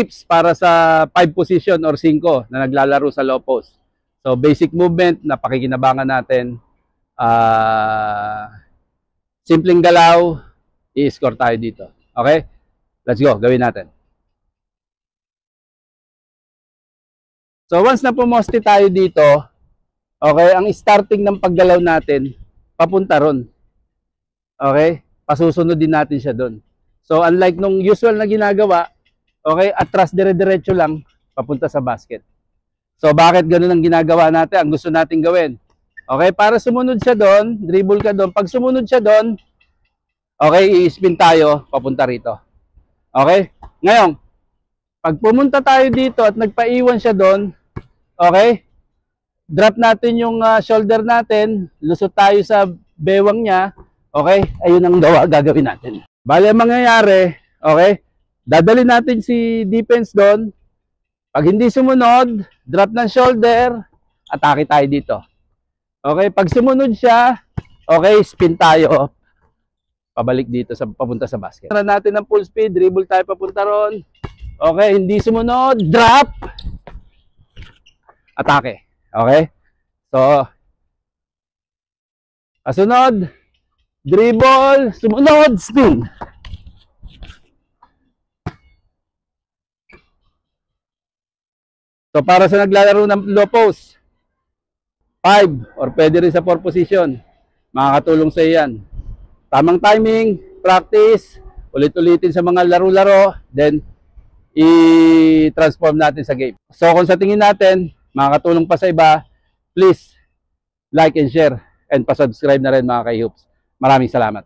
tips para sa 5 position or 5 na naglalaro sa low post. So basic movement na pakikinabangan natin. Simpleng galaw, i-score tayo dito. Okay? Let's go, gawin natin. So once na pumoste tayo dito, okay, ang starting ng paggalaw natin, papunta ron. Okay? Pasusunod din natin siya doon. So unlike nung usual na ginagawa, okay, atras dire-diretso lang, papunta sa basket. So bakit ganun ang ginagawa natin? Ang gusto natin gawin. Okay, para sumunod siya doon, dribble ka doon. Pag sumunod siya doon, okay, i-spin tayo, papunta rito. Okay? Ngayon, pag pumunta tayo dito at nagpaiwan siya doon, okay, drop natin yung shoulder natin, lusot tayo sa bewang niya, okay, ayun ang gagawin natin. Bali ang mangyayari, okay, dadali natin si defense doon. Pag hindi sumunod, drop ng shoulder, atake tayo dito. Okay, pag sumunod siya, okay, spin tayo. Pabalik dito, papunta sa basket. Tara natin ng full speed, dribble tayo papunta ron. Okay, hindi sumunod, drop. Atake. Okay? So, kasunod, dribble, sumunod, spin. So para sa naglalaro ng low post, 5 or pwede rin sa 4 position, makakatulong sa iyan. Tamang timing, practice, ulit-ulitin sa mga laro-laro, then i-transform natin sa game. So kung sa tingin natin, makakatulong pa sa iba, please like and share and pa-subscribe na rin mga ka-hoops. Maraming salamat.